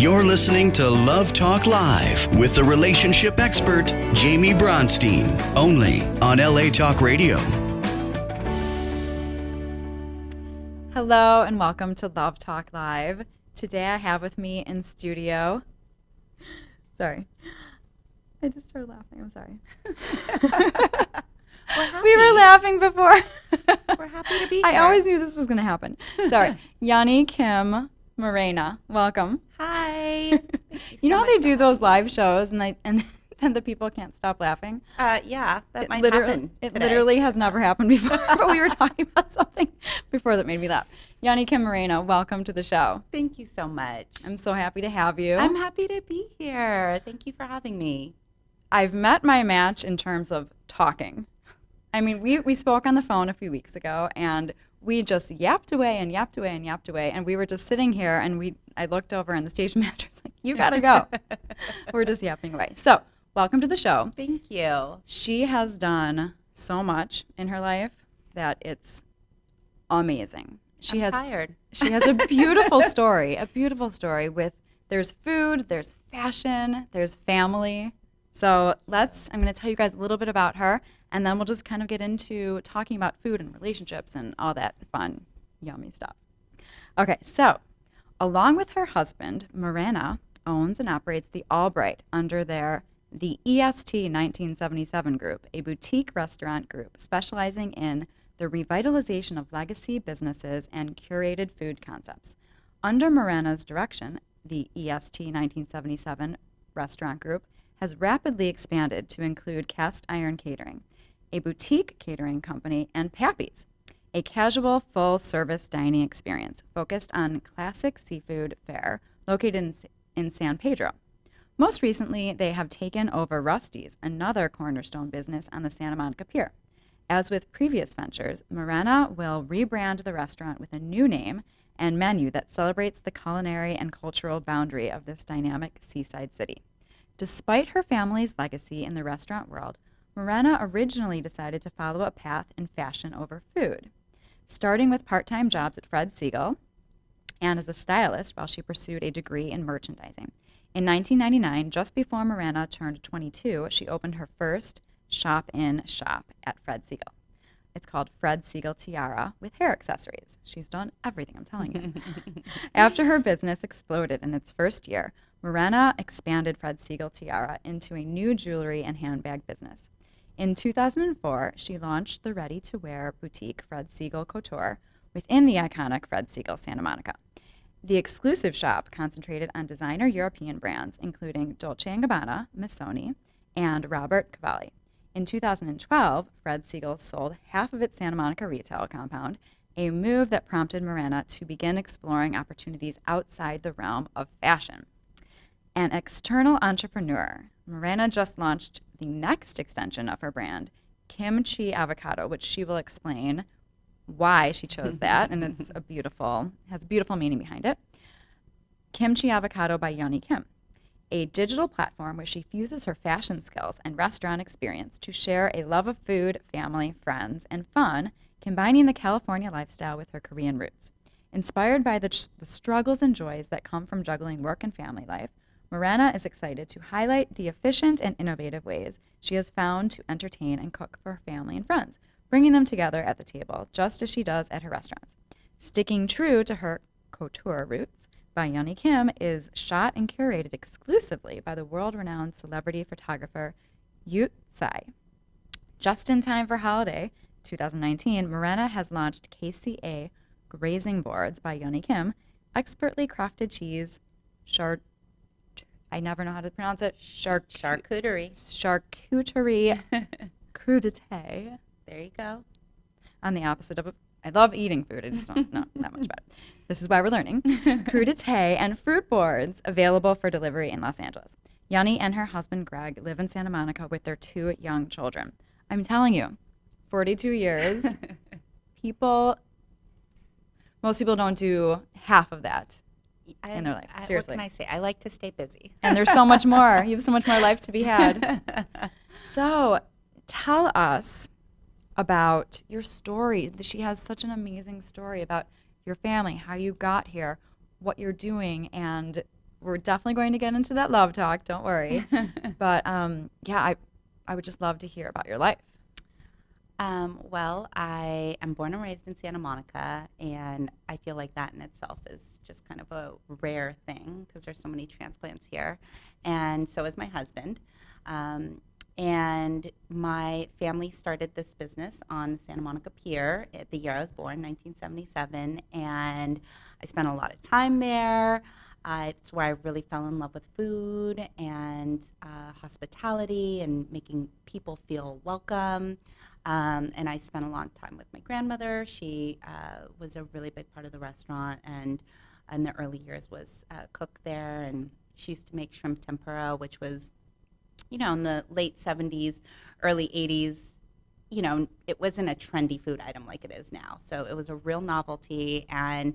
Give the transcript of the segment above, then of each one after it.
You're listening to Love Talk Live with the relationship expert, Jaime Bronstein, only on LA Talk Radio. Hello and welcome to Love Talk Live. Today I have with me in studio, sorry, I just started laughing, I'm sorry. We were laughing before. We're happy to be here. I always knew this was going to happen. Sorry. Yunnie Kim Morena, welcome. Hi. You know how they do those live shows and then the people can't stop laughing? Yeah, that might happen It today. literally has never happened before, but we were talking about something before that made me laugh. Yunnie Kim Morena, welcome to the show. Thank you so much. I'm so happy to have you. I'm happy to be here. Thank you for having me. I've met my match in terms of talking. I mean, we spoke on the phone a few weeks ago, and we just yapped away and yapped away and yapped away, and we were just sitting here, and I looked over, and the station manager was like, you gotta go. We're just yapping away. So, welcome to the show. Thank you. She has done so much in her life that it's amazing. I'm tired. She has a beautiful story with, there's food, there's fashion, there's family. So I'm going to tell you guys a little bit about her, and then we'll just kind of get into talking about food and relationships and all that fun, yummy stuff. Okay, so along with her husband, Morena owns and operates the Albright under the EST 1977 group, a boutique restaurant group specializing in the revitalization of legacy businesses and curated food concepts. Under Morena's direction, the EST 1977 restaurant group has rapidly expanded to include Cast Iron Catering, a boutique catering company, and Pappy's, a casual full-service dining experience focused on classic seafood fare located in San Pedro. Most recently, they have taken over Rusty's, another cornerstone business on the Santa Monica Pier. As with previous ventures, Morena will rebrand the restaurant with a new name and menu that celebrates the culinary and cultural boundary of this dynamic seaside city. Despite her family's legacy in the restaurant world, Morena originally decided to follow a path in fashion over food, starting with part-time jobs at Fred Segal and as a stylist while she pursued a degree in merchandising. In 1999, just before Morena turned 22, she opened her first shop-in-shop at Fred Segal. It's called Fred Segal Tiara with hair accessories. She's done everything, I'm telling you. After her business exploded in its first year, Morena expanded Fred Segal Tiara into a new jewelry and handbag business. In 2004, she launched the ready-to-wear boutique Fred Segal Couture within the iconic Fred Segal Santa Monica. The exclusive shop concentrated on designer European brands, including Dolce & Gabbana, Missoni, and Robert Cavalli. In 2012, Fred Segal sold half of its Santa Monica retail compound, a move that prompted Morena to begin exploring opportunities outside the realm of fashion. An external entrepreneur, Morena just launched the next extension of her brand, Kimchi Avocado, which she will explain why she chose that, and has a beautiful meaning behind it. Kimchi Avocado by Yunnie Kim, a digital platform where she fuses her fashion skills and restaurant experience to share a love of food, family, friends, and fun, combining the California lifestyle with her Korean roots. Inspired by the struggles and joys that come from juggling work and family life, Morena is excited to highlight the efficient and innovative ways she has found to entertain and cook for her family and friends, bringing them together at the table, just as she does at her restaurants. Sticking true to her couture roots, by Yunnie Kim is shot and curated exclusively by the world-renowned celebrity photographer Yoot Tsai. Just in time for holiday 2019, Morena has launched KCA Grazing Boards by Yunnie Kim, expertly crafted cheese, I never know how to pronounce it, Charcuterie. Charcuterie crudité. There you go. On the opposite of I love eating food. I just don't know that much about it. This is why we're learning. Crudité and fruit boards available for delivery in Los Angeles. Yunnie and her husband Greg live in Santa Monica with their 2 young children. I'm telling you, 42 years, most people don't do half of that in their life. Seriously. What can I say? I like to stay busy. And there's so much more. You have so much more life to be had. So tell us about your story. She has such an amazing story about your family, how you got here, what you're doing, and we're definitely going to get into that love talk. Don't worry. But yeah, I would just love to hear about your life. Well, I am born and raised in Santa Monica, and I feel like that in itself is just kind of a rare thing because there's so many transplants here. And so is my husband. And my family started this business on the Santa Monica Pier at the year I was born, 1977, and I spent a lot of time there. It's where I really fell in love with food and hospitality and making people feel welcome. And I spent a long time with my grandmother. She was a really big part of the restaurant, and in the early years was a cook there. And she used to make shrimp tempura, which was, in the late 70s, early 80s. It wasn't a trendy food item like it is now. So it was a real novelty, and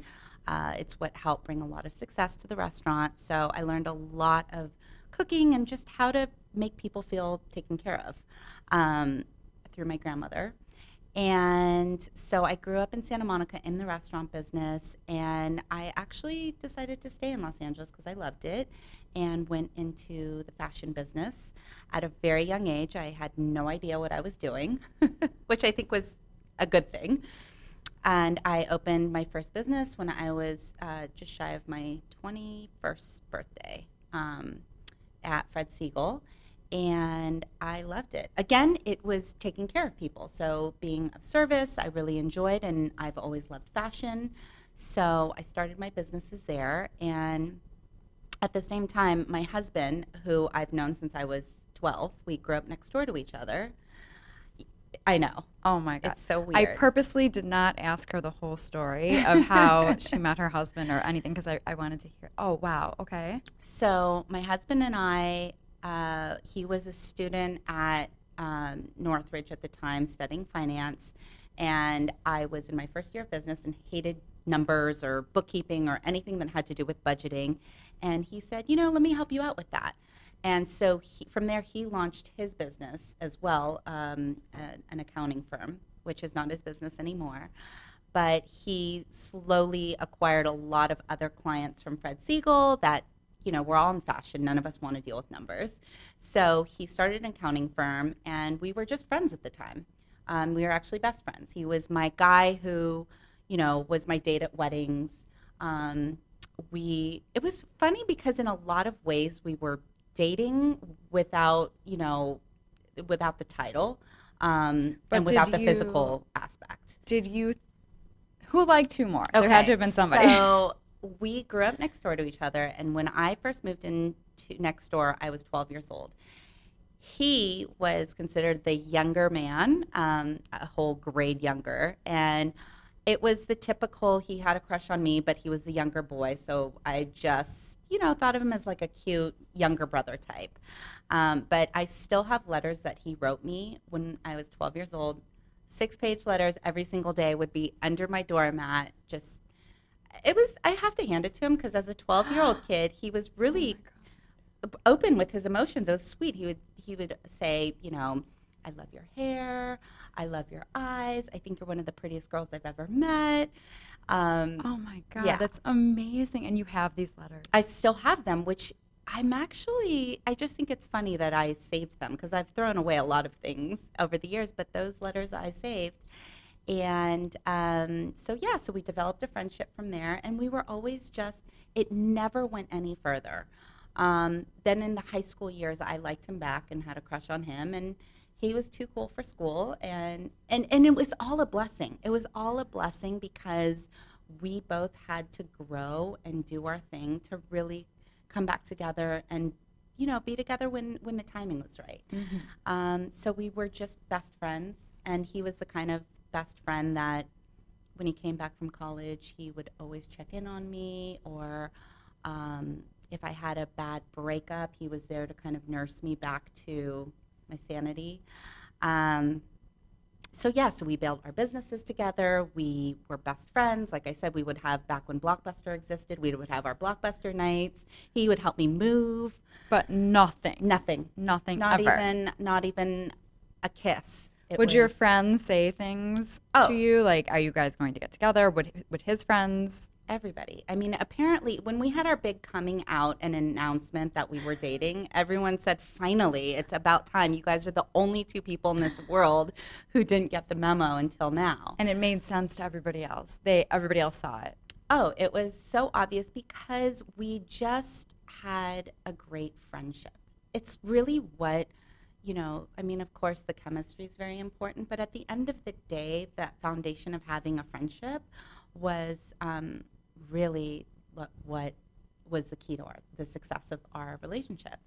it's what helped bring a lot of success to the restaurant. So I learned a lot of cooking and just how to make people feel taken care of through my grandmother. And so I grew up in Santa Monica in the restaurant business, and I actually decided to stay in Los Angeles because I loved it and went into the fashion business. At a very young age, I had no idea what I was doing, which I think was a good thing. And I opened my first business when I was just shy of my 21st birthday at Fred Siegel, and I loved it. Again, it was taking care of people, so being of service, I really enjoyed, and I've always loved fashion. So I started my businesses there, and at the same time, my husband, who I've known since I was 12, we grew up next door to each other. I know. Oh my God. It's so weird. I purposely did not ask her the whole story of how she met her husband or anything because I wanted to hear. Oh, wow. Okay. So my husband and I, he was a student at Northridge at the time studying finance, and I was in my first year of business and hated numbers or bookkeeping or anything that had to do with budgeting. And he said, let me help you out with that. And so from there, he launched his business as well, an accounting firm, which is not his business anymore. But he slowly acquired a lot of other clients from Fred Siegel that, we're all in fashion. None of us want to deal with numbers. So he started an accounting firm, and we were just friends at the time. We were actually best friends. He was my guy who, was my date at weddings. It was funny because in a lot of ways we were dating without the title and without the physical aspect. Who liked who more? Okay, there had to have been somebody. So we grew up next door to each other, and when I first moved into next door, I was 12 years old. He was considered the younger man, a whole grade younger, and it was the typical, he had a crush on me, but he was the younger boy, so I just thought of him as like a cute younger brother type. But I still have letters that he wrote me when I was 12 years old. 6-page letters every single day would be under my doormat. I have to hand it to him because as a 12-year-old kid, he was really open with his emotions. It was sweet. He would say, I love your hair. I love your eyes. I think you're one of the prettiest girls I've ever met. Oh my God, yeah. That's amazing. And you have these letters. I still have them, which I just think it's funny that I saved them because I've thrown away a lot of things over the years, but those letters I saved. And so we developed a friendship from there, and we were always it never went any further. Then in the high school years, I liked him back and had a crush on him, and he was too cool for school, and it was all a blessing. It was all a blessing because we both had to grow and do our thing to really come back together and, be together when the timing was right. Mm-hmm. So we were just best friends, and he was the kind of best friend that when he came back from college, he would always check in on me, or if I had a bad breakup, he was there to kind of nurse me back to my sanity. So we built our businesses together. We were best friends. Like I said, we would have, back when Blockbuster existed, we would have our Blockbuster nights. He would help me move. But nothing. Nothing. Not ever. Not even a kiss. Would your friends say things to you? Like, are you guys going to get together? Would his friends Everybody. I mean, apparently, when we had our big coming out and announcement that we were dating, everyone said, finally, it's about time. You guys are the only two people in this world who didn't get the memo until now. And it made sense to everybody else. Everybody else saw it. Oh, it was so obvious because we just had a great friendship. It's really what, I mean, of course, the chemistry is very important, but at the end of the day, that foundation of having a friendship was really what was the key to the success of our relationship.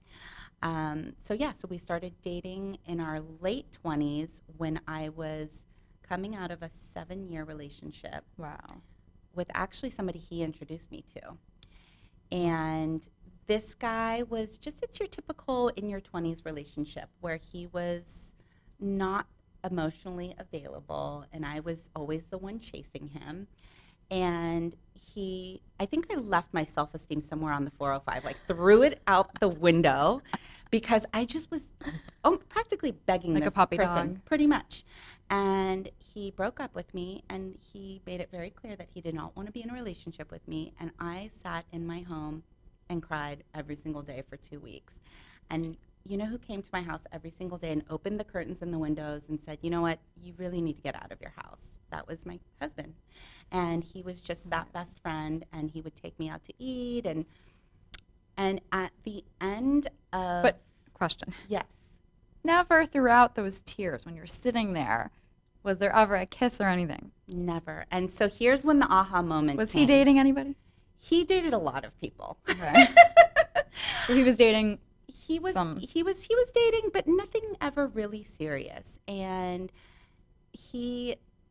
So we started dating in our late 20s when I was coming out of a 7-year relationship. Wow. With actually somebody he introduced me to. And this guy was it's your typical in your 20s relationship where he was not emotionally available and I was always the one chasing him. And I think I left my self-esteem somewhere on the 405, like threw it out the window because I just was practically begging like this a puppy person, dog. pretty much. And he broke up with me, and he made it very clear that he did not want to be in a relationship with me. And I sat in my home and cried every single day for 2 weeks. And you know who came to my house every single day and opened the curtains and the windows and said, you know what, you really need to get out of your house? That was my husband. And he was just that best friend, and he would take me out to eat. And at the end of... But, question. Yes. Never throughout those tears when you're sitting there, was there ever a kiss or anything? Never. And so here's when the aha moment Was came. he dating anybody? He dated a lot of people. Okay. So he was dating he was dating, but nothing ever really serious. And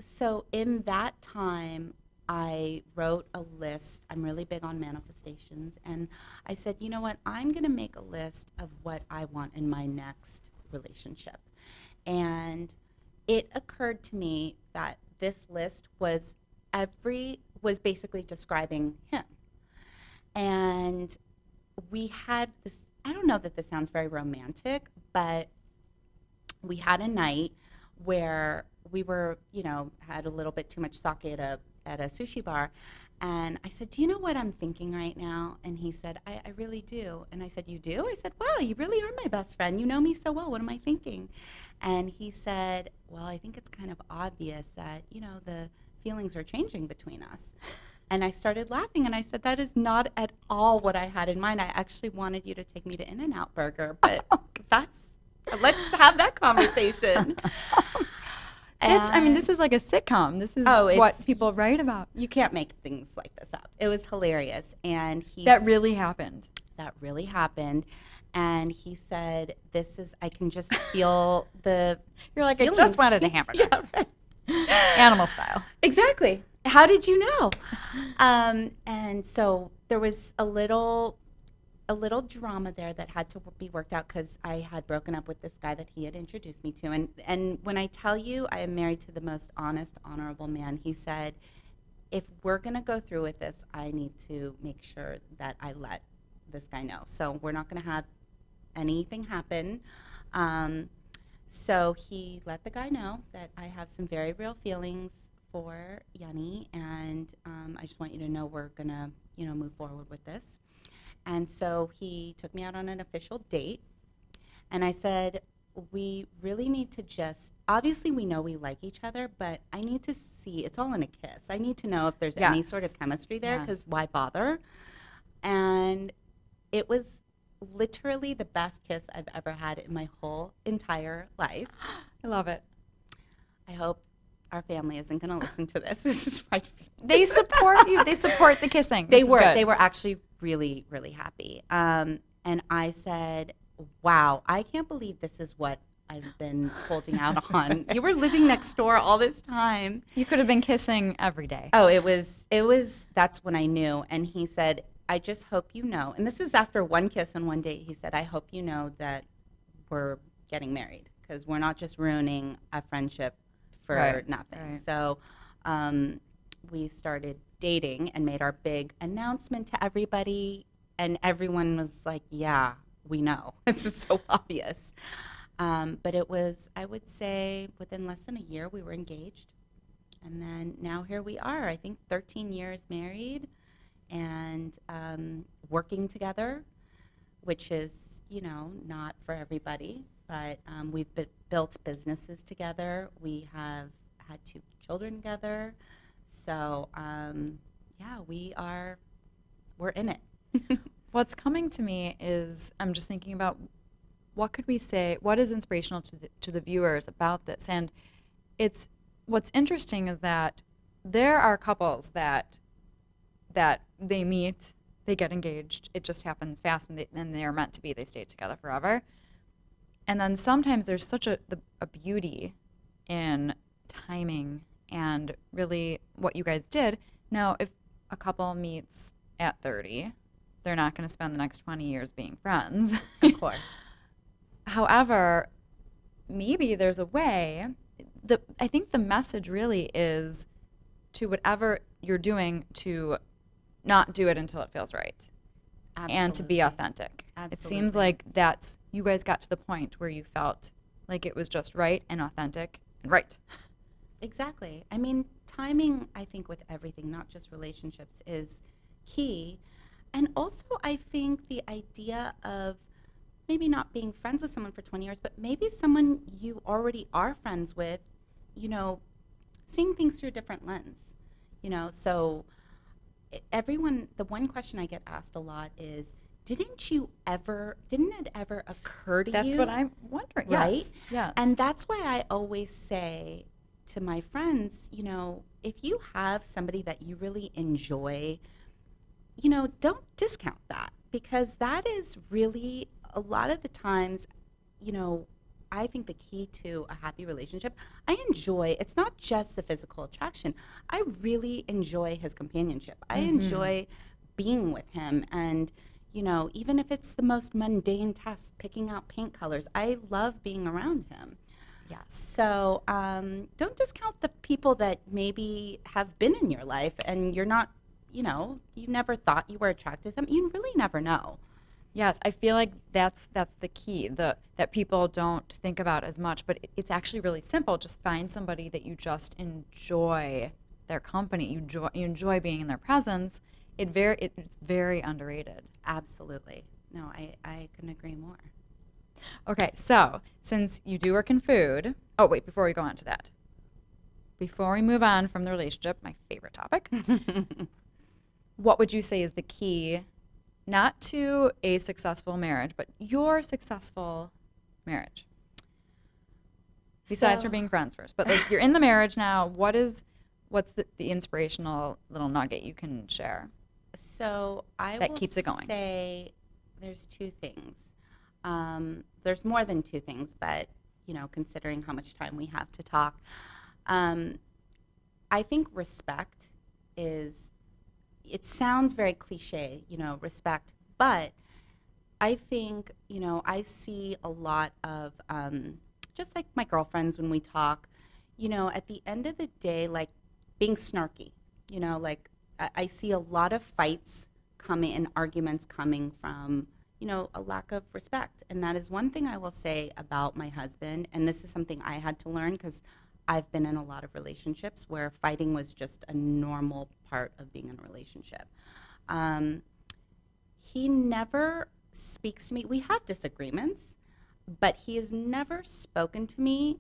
so in that time, I wrote a list. I'm really big on manifestations. And I said, you know what? I'm going to make a list of what I want in my next relationship. And it occurred to me that this list was basically describing him. And we had this, I don't know that this sounds very romantic, but we had a night where we were, had a little bit too much sake at a sushi bar. And I said, do you know what I'm thinking right now? And he said, I really do. And I said, you do? I said, wow, you really are my best friend. You know me so well. What am I thinking? And he said, well, I think it's kind of obvious that, the feelings are changing between us. And I started laughing, and I said, that is not at all what I had in mind. I actually wanted you to take me to In-N-Out Burger, but let's have that conversation. This is like a sitcom. This is what people write about. You can't make things like this up. It was hilarious. And that really happened. That really happened. And he said, I can just feel the You're like, I just wanted a hamburger. Yeah, right. Animal style. Exactly. How did you know? And so there was a little drama there that had to be worked out because I had broken up with this guy that he had introduced me to. And when I tell you I am married to the most honest, honorable man, he said, if we're going to go through with this, I need to make sure that I let this guy know. So we're not going to have anything happen. So he let the guy know that I have some very real feelings for Yunnie, and I just want you to know we're going to, move forward with this. And so he took me out on an official date, and I said, we really need to obviously we know we like each other, but I need to see, it's all in a kiss. I need to know if there's any sort of chemistry there, because why bother? And it was literally the best kiss I've ever had in my whole entire life. I love it. I hope our family isn't going to listen to this. This is my They support you. They support the kissing. They were actually really, really happy. And I said, wow, I can't believe this is what I've been holding out on. You were living next door all this time. You could have been kissing every day. Oh, it was, that's when I knew. And he said, I just hope you know, and this is after one kiss and one date, he said, I hope you know that we're getting married, because we're not just ruining a friendship for nothing. Right. So we started dating and made our big announcement to everybody, and everyone was like, yeah, we know. It's just so obvious. But it was, I would say, within less than a year, we were engaged. And then now here we are, I think 13 years married. and working together, which is, not for everybody, but we've built businesses together. We have had 2 children together. So, yeah, we're in it. What's coming to me is I'm just thinking about what could we say, what is inspirational to the viewers about this? And what's interesting is that there are couples that they meet, they get engaged, it just happens fast, and they are meant to be, they stay together forever. And then sometimes there's such a beauty in timing and really what you guys did. Now, if a couple meets at 30, they're not going to spend the next 20 years being friends. Of course. However, maybe there's a way. I think the message really is to whatever you're doing to not do it until it feels right. Absolutely. And to be authentic. Absolutely. It seems like you guys got to the point where you felt like it was just right and authentic and right. Exactly. I mean, timing, I think, with everything, not just relationships, is key. And also, I think the idea of maybe not being friends with someone for 20 years, but maybe someone you already are friends with, seeing things through a different lens. So the one question I get asked a lot is, didn't it ever occur to you? That's what I'm wondering. Right? Yes. Yes. And that's why I always say to my friends, if you have somebody that you really enjoy, don't discount that, because that is really a lot of the times, I think the key to a happy relationship, it's not just the physical attraction. I really enjoy his companionship. I enjoy being with him. And, even if it's the most mundane task, picking out paint colors, I love being around him. Yes. So don't discount the people that maybe have been in your life and you're not, you never thought you were attracted to them. You really never know. Yes, I feel like that's the key, that people don't think about as much, but it's actually really simple. Just find somebody that you just enjoy their company, you enjoy being in their presence. It's very underrated. Absolutely. No, I couldn't agree more. Okay, so since you do work in food, before we go on to that, before we move on from the relationship, my favorite topic, what would you say is the key, not to a successful marriage, but your successful marriage? Besides for being friends first, but like you're in the marriage now, what's the inspirational little nugget you can share? So that keeps it going. Say there's 2 things. There's more than 2 things, but considering how much time we have to talk, I think respect is. It sounds very cliche, respect, but I think, I see a lot of, just like my girlfriends when we talk, at the end of the day, like being snarky, like I see a lot of fights coming and arguments coming from, a lack of respect. And that is one thing I will say about my husband. And this is something I had to learn because I've been in a lot of relationships where fighting was just a normal part of being in a relationship. He never speaks to me. We have disagreements, but he has never spoken to me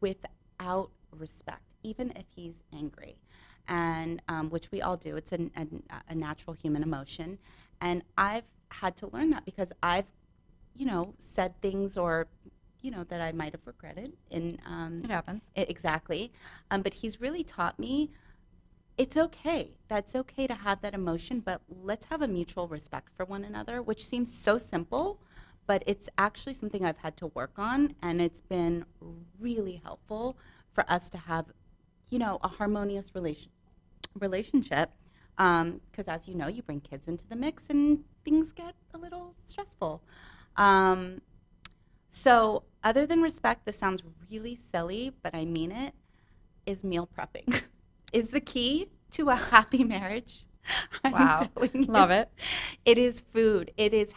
without respect, even if he's angry, and which we all do. It's a natural human emotion. And I've had to learn that because I've, said things or that I might have regretted. And it happens. Exactly. But he's really taught me it's okay. That's okay to have that emotion, but let's have a mutual respect for one another, which seems so simple, but it's actually something I've had to work on, and it's been really helpful for us to have, a harmonious relationship. Because as you know, you bring kids into the mix and things get a little stressful. So other than respect, this sounds really silly, but I mean it, is meal prepping is the key to a happy marriage. Wow. Love it. It is food. It is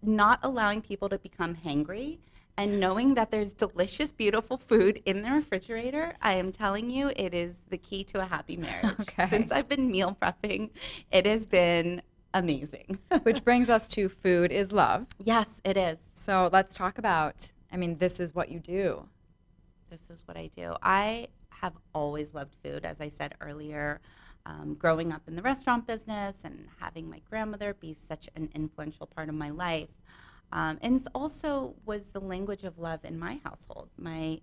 not allowing people to become hangry And knowing that there's delicious, beautiful food in the refrigerator, I am telling you, it is the key to a happy marriage. Okay. Since I've been meal prepping, it has been amazing. Which brings us to food is love. Yes, it is. So let's talk about, this is what you do. This is what I do. I have always loved food, as I said earlier. Growing up in the restaurant business and having my grandmother be such an influential part of my life. And it also was the language of love in my household. My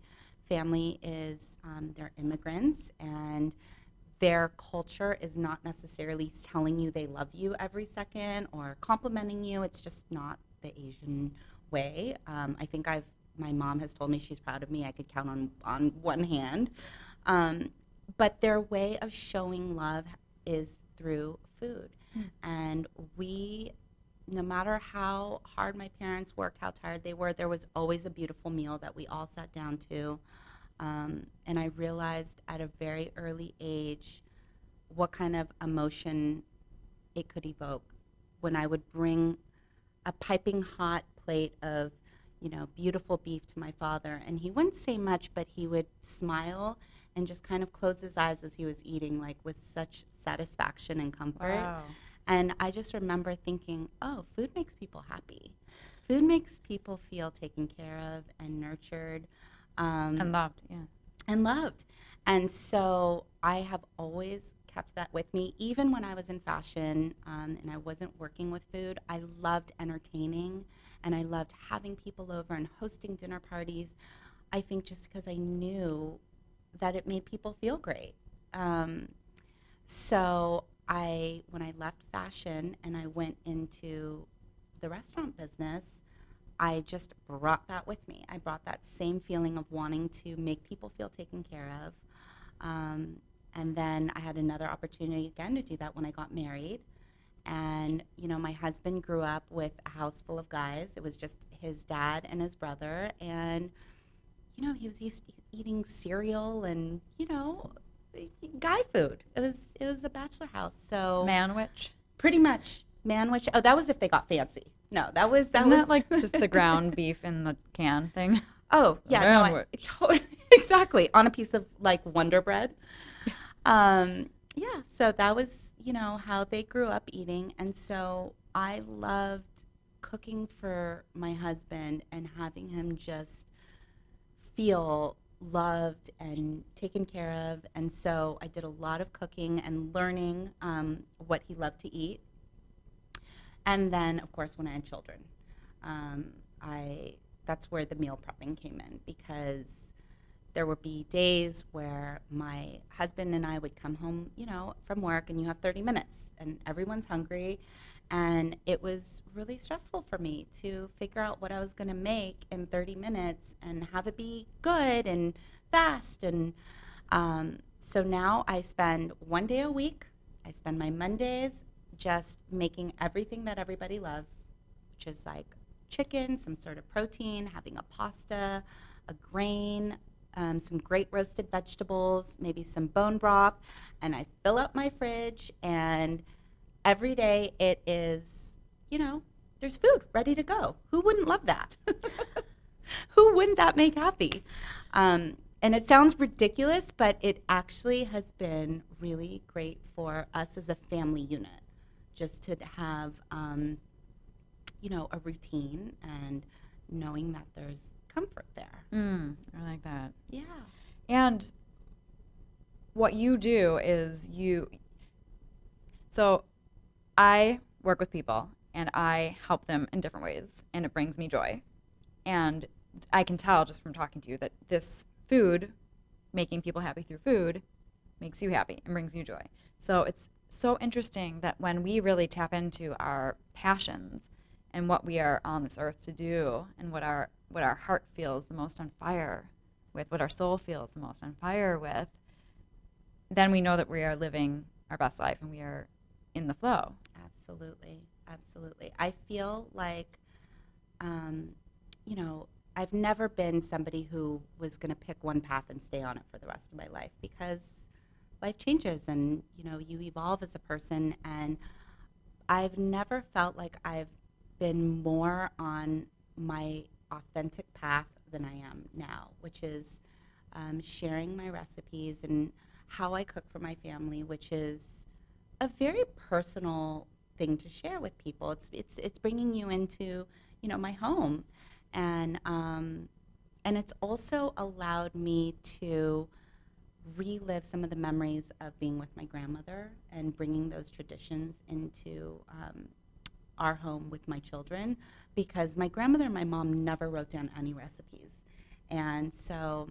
family is, they're immigrants, and their culture is not necessarily telling you they love you every second or complimenting you. It's just not the Asian way. I think my mom has told me she's proud of me. I could count on one hand. But their way of showing love is through food. And no matter how hard my parents worked, how tired they were, there was always a beautiful meal that we all sat down to. And I realized at a very early age what kind of emotion it could evoke when I would bring a piping hot plate of, beautiful beef to my father. And he wouldn't say much, but he would smile and just kind of close his eyes as he was eating, like with such satisfaction and comfort. Wow. And I just remember thinking, oh, food makes people happy. Food makes people feel taken care of and nurtured. And loved, yeah. And loved. And so I have always kept that with me. Even when I was in fashion and I wasn't working with food, I loved entertaining, and I loved having people over and hosting dinner parties. I think just because I knew that it made people feel great. So when I left fashion and I went into the restaurant business, I just brought that with me. I brought that same feeling of wanting to make people feel taken care of. And then I had another opportunity again to do that when I got married. And, my husband grew up with a house full of guys. It was just his dad and his brother. And, he was eating cereal and, guy food. It was a bachelor house. So Manwich? pretty much manwich. Oh, that was if they got fancy. No, that was like just the ground beef in the can thing? Oh, yeah. No, totally, exactly. On a piece of like Wonder Bread. Yeah, so that was, how they grew up eating. And so I loved cooking for my husband and having him just feel loved and taken care of. And so I did a lot of cooking and learning what he loved to eat. And then, of course, when I had children, that's where the meal prepping came in, because there would be days where my husband and I would come home, from work, and you have 30 minutes, and everyone's hungry. And it was really stressful for me to figure out what I was going to make in 30 minutes and have it be good and fast. And so now I spend one day a week. I spend my Mondays just making everything that everybody loves, which is like chicken, some sort of protein, having a pasta, a grain, some great roasted vegetables, maybe some bone broth. And I fill up my fridge, and every day it is, there's food ready to go. Who wouldn't love that? Who wouldn't that make happy? And it sounds ridiculous, but it actually has been really great for us as a family unit, just to have, a routine and knowing that there's comfort there. I like that. Yeah. And what you do is so I work with people and I help them in different ways, and it brings me joy. And I can tell just from talking to you that this food, making people happy through food, makes you happy and brings you joy. So it's so interesting that when we really tap into our passions and what we are on this earth to do, and what our heart feels the most on fire with, what our soul feels the most on fire with, then we know that we are living our best life and we are in the flow. Absolutely. I feel like, I've never been somebody who was going to pick one path and stay on it for the rest of my life, because life changes and, you evolve as a person. And I've never felt like I've been more on my authentic path than I am now, which is sharing my recipes and how I cook for my family, which is a very personal thing to share with people. It's bringing you into, you know, my home, and it's also allowed me to relive some of the memories of being with my grandmother and bringing those traditions into our home with my children, because my grandmother and my mom never wrote down any recipes. And so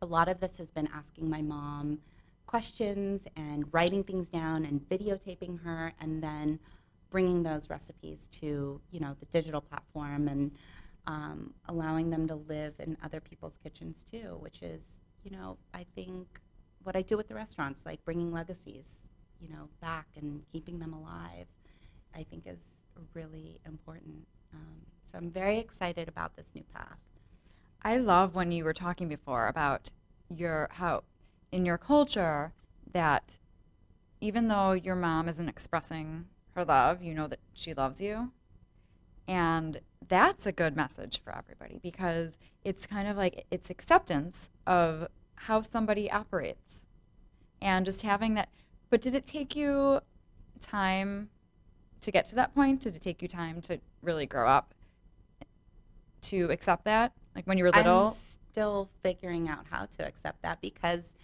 a lot of this has been asking my mom questions and writing things down and videotaping her, and then bringing those recipes to, you know, the digital platform, and allowing them to live in other people's kitchens too, which is, you know, I think what I do with the restaurants, like bringing legacies, you know, back and keeping them alive, I think is really important. So I'm very excited about this new path. I love when you were talking before about how in your culture that even though your mom isn't expressing her love, you know that she loves you. And that's a good message for everybody, because it's kind of like it's acceptance of how somebody operates. And just having that. But did it take you time to get to that point? Did it take you time to really grow up to accept that? Like when you were little? I'm still figuring out how to accept that, because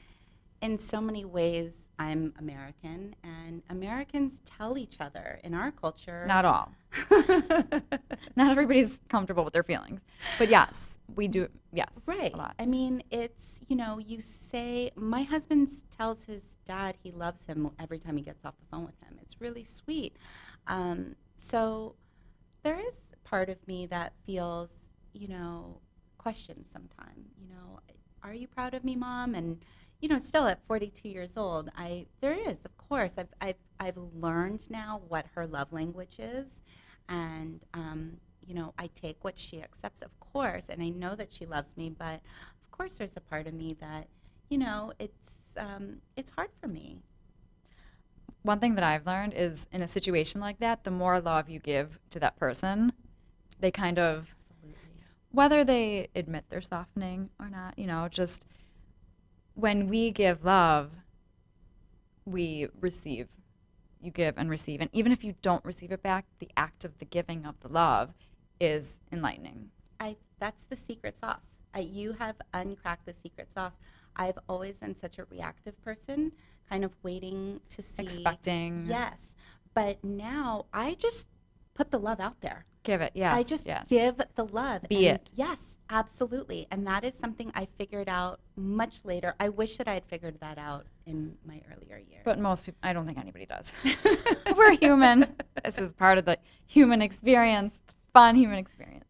in so many ways I'm American, and Americans tell each other in our culture. Not all. Not everybody's comfortable with their feelings. But yes, we do. Yes. Right. A lot. I mean, it's, you know, you say, my husband tells his dad he loves him every time he gets off the phone with him. It's really sweet. So there is part of me that feels, you know, questions sometimes. You know, are you proud of me, Mom? And, you know, still at 42 years old, there is, of course. I've learned now what her love language is, and you know, I take what she accepts, of course, and I know that she loves me. But of course, there's a part of me that, you know, it's hard for me. One thing that I've learned is in a situation like that, the more love you give to that person, they kind of, Absolutely. whether they admit they're softening or not, you know, just when we give love, we receive. You give and receive. And even if you don't receive it back, the act of the giving of the love is enlightening. That's the secret sauce. You have uncracked the secret sauce. I've always been such a reactive person, kind of waiting to see. Expecting. Yes. But now I just put the love out there. Give it, yes. I just yes. give the love. Be and it. Yes, absolutely. And that is something I figured out much later. I wish that I had figured that out in my earlier years. But most people, I don't think anybody does. We're human. This is part of the human experience, fun human experience.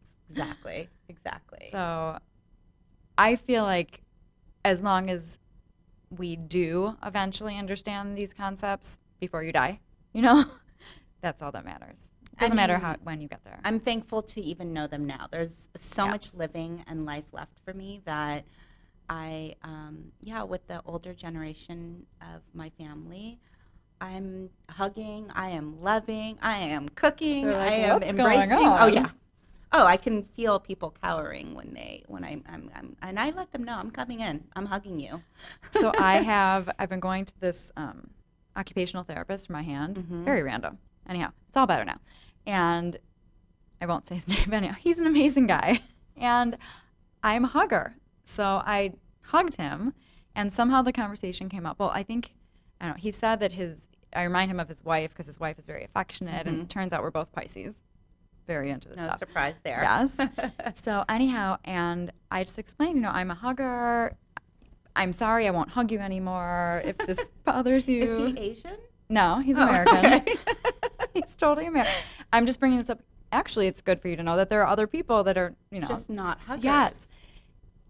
Exactly. So I feel like as long as we do eventually understand these concepts before you die, you know, that's all that matters. It doesn't matter when you get there. I'm thankful to even know them now. There's so Yes. much living and life left for me that with the older generation of my family, I'm hugging, I am loving, I am cooking, They're like, I am "What's going embracing. on?" Oh yeah. Oh, I can feel people cowering when I'm and I let them know I'm coming in. I'm hugging you. So I've been going to this occupational therapist for my hand. Mm-hmm. Very random. Anyhow, it's all better now. And I won't say his name, but anyhow, he's an amazing guy. And I'm a hugger. So I hugged him, and somehow the conversation came up. Well, I don't know, he said that I remind him of his wife because his wife is very affectionate, and it turns out we're both Pisces. Very into this No stuff. surprise there. Yes. So anyhow, and I just explained, you know, I'm a hugger. I'm sorry, I won't hug you anymore if this bothers you. Is he Asian? No, he's American. Okay. He's totally American. I'm just bringing this up. Actually, it's good for you to know that there are other people that are, you know. Just not huggers. Yes.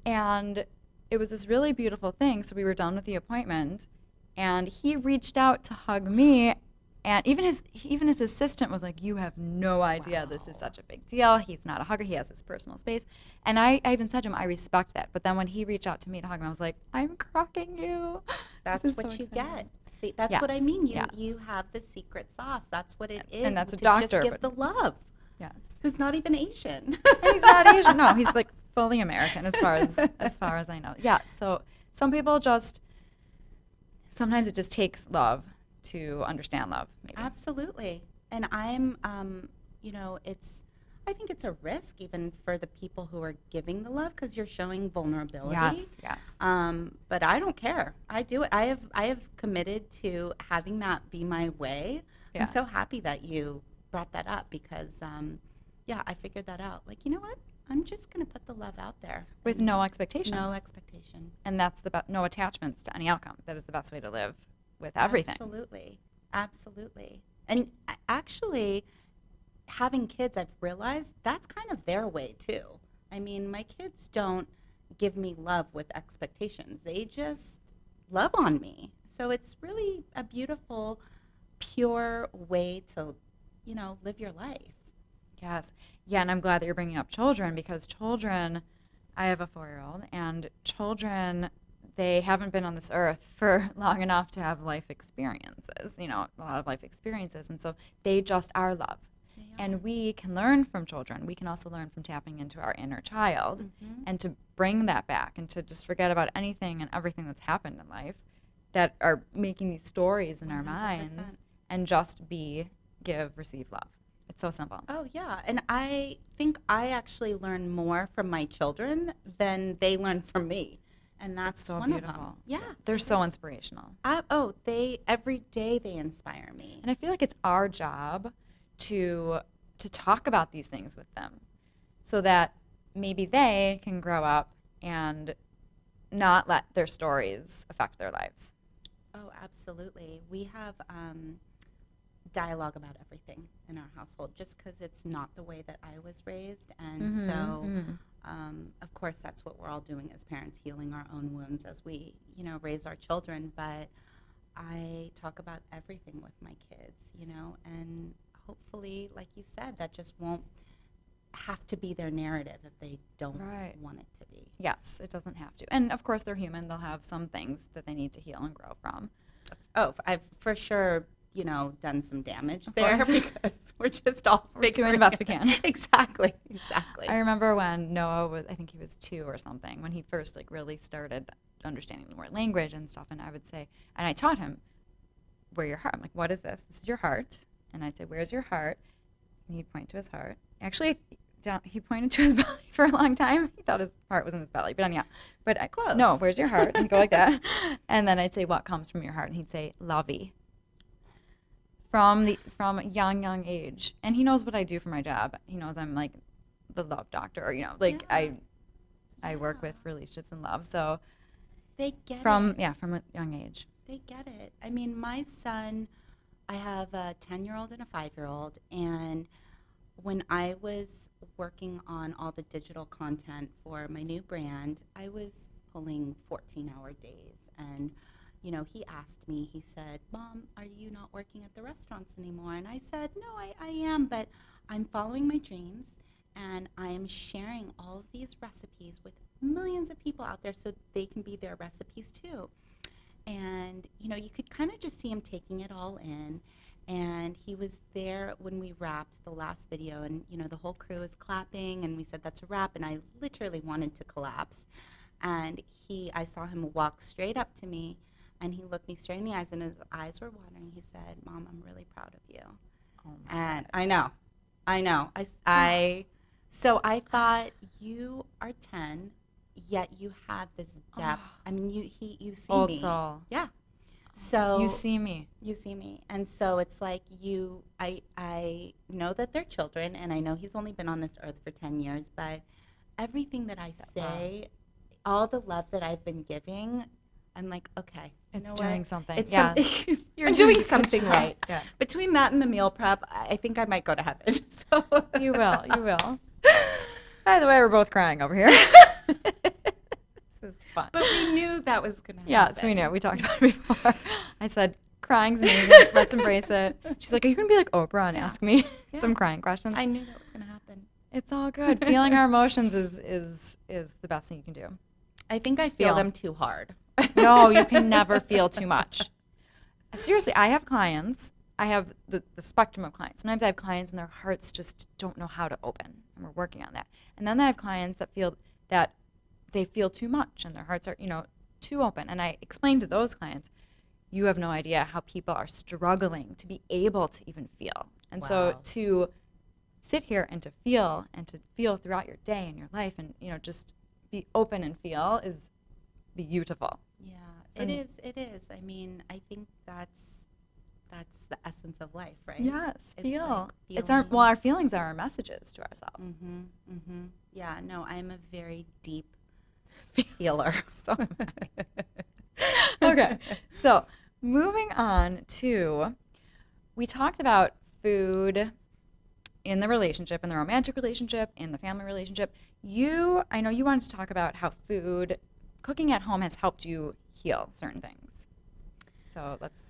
And it was this really beautiful thing. So we were done with the appointment, and he reached out to hug me. And even his assistant was like, "You have no idea this is such a big deal. He's not a hugger. He has his personal space." And I even said to him, "I respect that." But then when he reached out to me to hug him, I was like, "I'm cracking you." That's This is what so you exciting. get. See, that's Yes, what I mean. yes. You have the secret sauce. That's what it is. And that's a to doctor, just give but- the love. Yes. who's not even Asian. And he's not Asian. No, he's like fully American as far as I know. Yeah. So some people sometimes it just takes love to understand love. Maybe. Absolutely. And I think it's a risk even for the people who are giving the love because you're showing vulnerability. Yes. But I don't care. I do it. I have committed to having that be my way. Yeah. I'm so happy that you brought that up because, I figured that out. Like, you know what? I'm just going to put the love out there. With no expectations. No expectation. And that's no attachments to any outcome. That is the best way to live with everything. Absolutely. And actually, having kids, I've realized that's kind of their way too. I mean, my kids don't give me love with expectations. They just love on me. So it's really a beautiful, pure way to, live your life. Yes. Yeah, and I'm glad that you're bringing up children because I have a 4-year-old, and children, they haven't been on this earth for long enough to have life experiences, a lot of life experiences. And so they just are love. And we can learn from children. We can also learn from tapping into our inner child and to bring that back and to just forget about anything and everything that's happened in life that are making these stories in 100%. Our minds and just give, receive love. It's so simple. Oh, yeah. And I think I actually learn more from my children than they learn from me. And that's so one beautiful. Of them. Yeah. They're so inspirational. Every day they inspire me. And I feel like it's our job to talk about these things with them so that maybe they can grow up and not let their stories affect their lives. Oh, absolutely. We have dialogue about everything in our household just because it's not the way that I was raised. And of course, that's what we're all doing as parents, healing our own wounds as we, raise our children. But I talk about everything with my kids, and hopefully, like you said, that just won't have to be their narrative if they don't want it to be. Yes, it doesn't have to. And of course, they're human. They'll have some things that they need to heal and grow from. Oh, I've for sure, done some damage there because we're just all doing the best we can. Exactly. I remember when Noah I think he was 2 or something, when he first really started understanding the word language and stuff, and I would say, and I taught him, where your heart. I'm like, what is this? This is your heart. And I'd say, where's your heart? And he'd point to his heart. Actually, he pointed to his belly for a long time. He thought his heart was in his belly. But anyhow, close. No, where's your heart? And go like that. And then I'd say, what comes from your heart? And he'd say, lovey. From a young age. And he knows what I do for my job. He knows I'm like the love doctor. I work with relationships and love. So they get it. From a young age. They get it. I mean, my son, I have a 10-year-old and a 5-year-old, and when I was working on all the digital content for my new brand, I was pulling 14-hour days. And, he asked me, he said, Mom, are you not working at the restaurants anymore? And I said, no, I am, but I'm following my dreams, and I am sharing all of these recipes with millions of people out there so they can be their recipes too. And, you could kind of just see him taking it all in. And he was there when we wrapped the last video. And, the whole crew was clapping. And we said, that's a wrap. And I literally wanted to collapse. And I saw him walk straight up to me. And he looked me straight in the eyes. And his eyes were watering. He said, Mom, I'm really proud of you. Oh and God. I know. So I thought, you are 10. Yet you have this depth. I mean, you see Old me. Soul. Yeah. So you see me. And so it's like I know that they're children, and I know he's only been on this earth for 10 years, but everything that I say, all the love that I've been giving, I'm like, okay. It's doing something. It's something. You're doing something right. Yeah. Between that and the meal prep, I think I might go to heaven. So You will. By the way, we're both crying over here. This is fun. But we knew that was going to happen. Yes, we knew. We talked about it before. I said, crying's amazing. Let's embrace it. She's like, are you going to be like Oprah and ask me some crying questions? I knew that was going to happen. It's all good. Feeling our emotions is the best thing you can do. I think I feel them too hard. No, you can never feel too much. Seriously, I have clients. I have the spectrum of clients. Sometimes I have clients and their hearts just don't know how to open, and we're working on that. And then I have clients that feel that they feel too much and their hearts are, too open. And I explain to those clients, you have no idea how people are struggling to be able to even feel. And so to sit here and to feel throughout your day and your life and, just be open and feel is beautiful. Yeah, it is. I mean, I think that's the essence of life, right? Yes, feel. Like our feelings are our messages to ourselves. Mm-hmm, mm-hmm. Yeah, no, I'm a very deep feeler. So okay, so moving on to, we talked about food in the relationship, in the romantic relationship, in the family relationship. I know you wanted to talk about how cooking at home has helped you heal certain things. So let's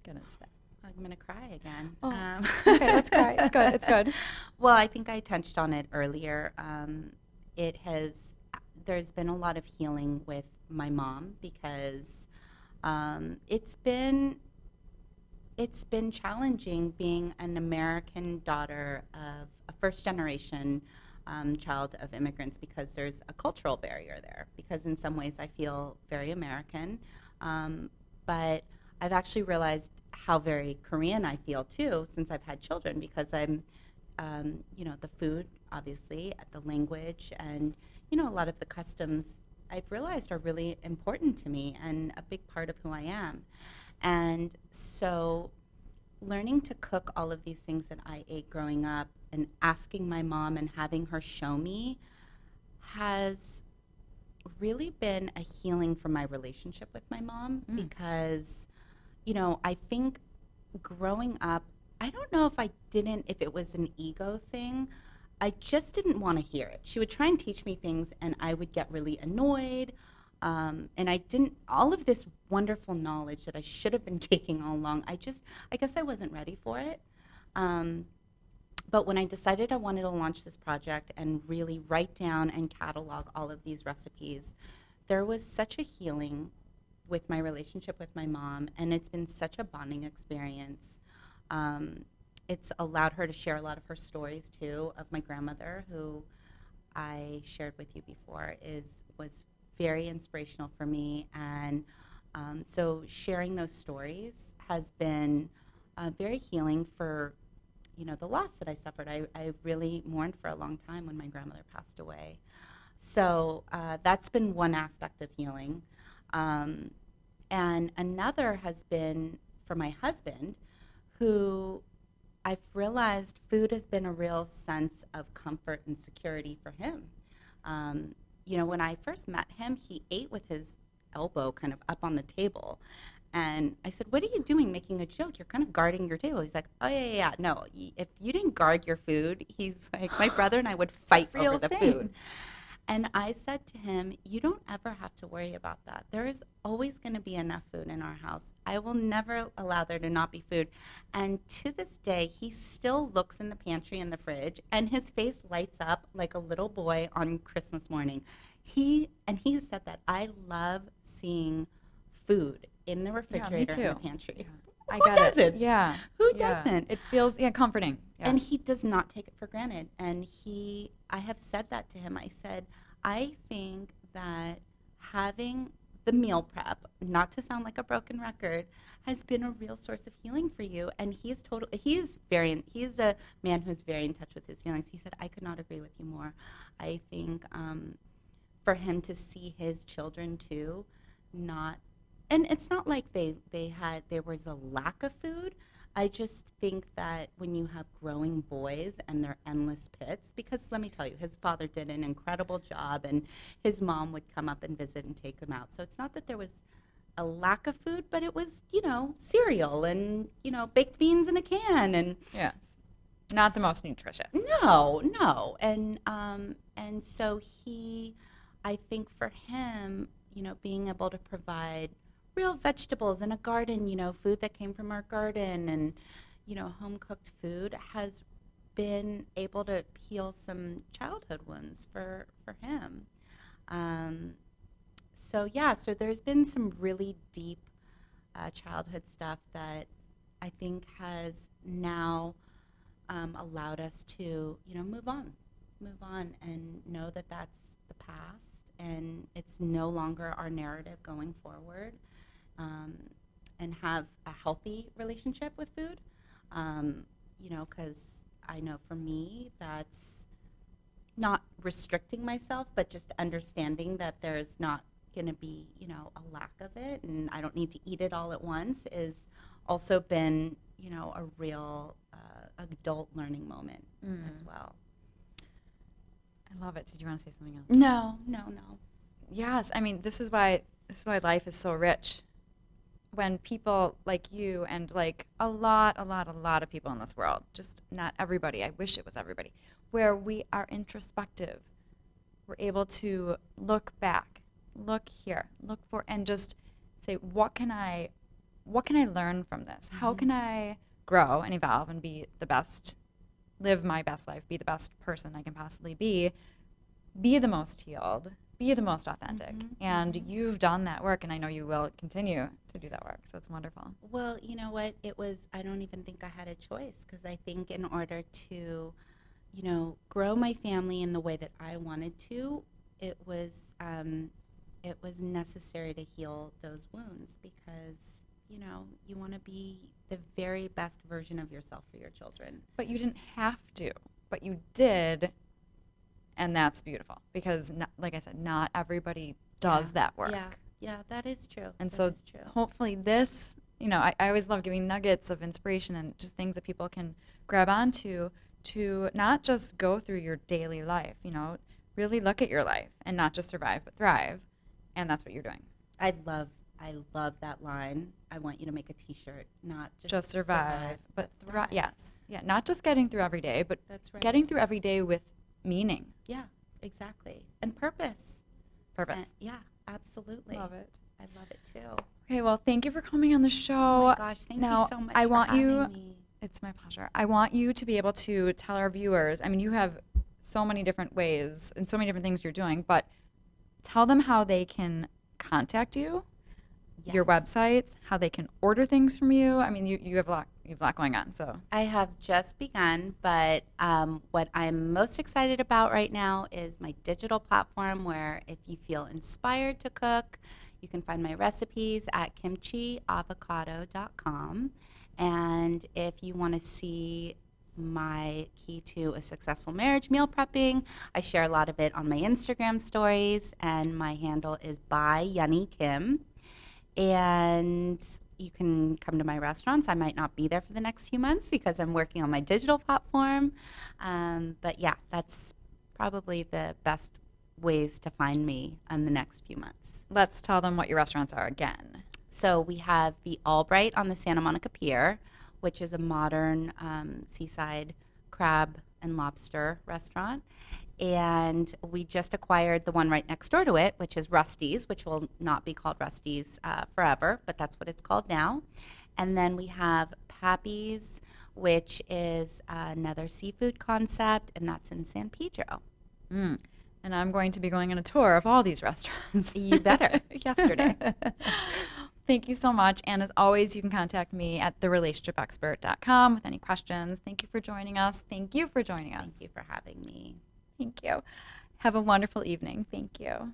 get into that. I'm going to cry again. Oh. Okay, let's cry. It's good. It's good. Well, I think I touched on it earlier. There's been a lot of healing with my mom because it's been challenging being an American daughter of a first-generation child of immigrants because there's a cultural barrier there. Because in some ways I feel very American, but I've actually realized how very Korean I feel too since I've had children because I'm, the food, obviously, the language, and a lot of the customs I've realized are really important to me and a big part of who I am. And so learning to cook all of these things that I ate growing up and asking my mom and having her show me has really been a healing for my relationship with my mom because, I think growing up, I don't know if it was an ego thing. I just didn't want to hear it. She would try and teach me things and I would get really annoyed. And all of this wonderful knowledge that I should have been taking all along, I guess I wasn't ready for it. But when I decided I wanted to launch this project and really write down and catalog all of these recipes, there was such a healing with my relationship with my mom, and it's been such a bonding experience. It's allowed her to share a lot of her stories too of my grandmother, who I shared with you before was very inspirational for me, and so sharing those stories has been very healing for the loss that I suffered. I really mourned for a long time when my grandmother passed away, so that's been one aspect of healing, and another has been for my husband, who I've realized food has been a real sense of comfort and security for him. When I first met him, he ate with his elbow kind of up on the table. And I said, "What are you doing making a joke? You're kind of guarding your table." He's like, "Oh, yeah. No, if you didn't guard your food," he's like, my brother and I would fight over the food. And I said to him, "You don't ever have to worry about that. There is always going to be enough food in our house. I will never allow there to not be food." And to this day, he still looks in the pantry and the fridge, and his face lights up like a little boy on Christmas morning. He has said that, "I love seeing food in the refrigerator and the pantry." Yeah. Who doesn't? Yeah. Who doesn't? It feels comforting. Yeah. And he does not take it for granted. And I have said that to him. I said, "I think that having the meal prep, not to sound like a broken record, has been a real source of healing for you." And he is a man who's very in touch with his feelings. He said, "I could not agree with you more." I think for him to see his children too, and it's not like there was a lack of food. I just think that when you have growing boys and their endless pits, because let me tell you, his father did an incredible job, and his mom would come up and visit and take them out. So it's not that there was a lack of food, but it was, cereal and, baked beans in a can. And yes, not the most nutritious. No. And so I think for him, being able to provide real vegetables in a garden, food that came from our garden and, home-cooked food has been able to heal some childhood wounds for him. So there's been some really deep childhood stuff that I think has now allowed us to, move on and know that that's the past and it's no longer our narrative going forward, and have a healthy relationship with food, because I know for me that's not restricting myself, but just understanding that there's not going to be, a lack of it, and I don't need to eat it all at once is also been, a real adult learning moment as well. I love it. Did you want to say something else? No. Yes, I mean, this is why life is so rich. When people like you and like a lot of people in this world, just not everybody, I wish it was everybody, where we are introspective. We're able to look back, look here, look for, and just say, what can I learn from this? Mm-hmm. How can I grow and evolve and be the best, live my best life, be the best person I can possibly be the most healed, be the most authentic. Mm-hmm. And you've done that work, and I know you will continue to do that work, so it's wonderful. Well, you know what? I don't even think I had a choice, because I think in order to, grow my family in the way that I wanted to, it was necessary to heal those wounds, because you want to be the very best version of yourself for your children. But you didn't have to, but you did, and that's beautiful, because like I said, not everybody does that work. Yeah, that is true. And that so is true. Hopefully this, I always love giving nuggets of inspiration and just things that people can grab onto to not just go through your daily life, really look at your life and not just survive but thrive, and that's what you're doing. I love that line. I want you to make a T-shirt, not just survive but thrive. Yes. Yeah, not just getting through every day, but that's right. Getting through every day with meaning. Yeah, exactly. And purpose. Yeah, absolutely. Love it. I love it too. Okay, well, thank you for coming on the show. Oh my gosh, thank you so much for having me. It's my pleasure. I want you to be able to tell our viewers, I mean, you have so many different ways and so many different things you're doing, but tell them how they can contact you. Yes. Your websites, how they can order things from you. I mean, you have a lot going on. So I have just begun, but what I'm most excited about right now is my digital platform, where if you feel inspired to cook, you can find my recipes at kimchiavocado.com. And if you want to see my key to a successful marriage, meal prepping, I share a lot of it on my Instagram stories, and my handle is by Yunnie Kim. And you can come to my restaurants. I might not be there for the next few months because I'm working on my digital platform. But yeah, that's probably the best ways to find me in the next few months. Let's tell them what your restaurants are again. So we have the Albright on the Santa Monica Pier, which is a modern seaside crab and lobster restaurant. And we just acquired the one right next door to it, which is Rusty's, which will not be called Rusty's forever, but that's what it's called now. And then we have Pappy's, which is another seafood concept, and that's in San Pedro. And I'm going to be going on a tour of all these restaurants. You better. Yesterday. Thank you so much. And as always, you can contact me at therelationshipexpert.com with any questions. Thank you for joining us. Thank you for joining us. Thank you for having me. Thank you. Have a wonderful evening. Thank you.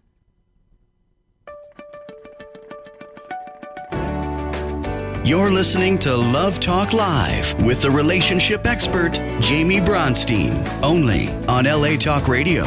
You're listening to Love Talk Live with the relationship expert, Jaime Bronstein, only on LA Talk Radio.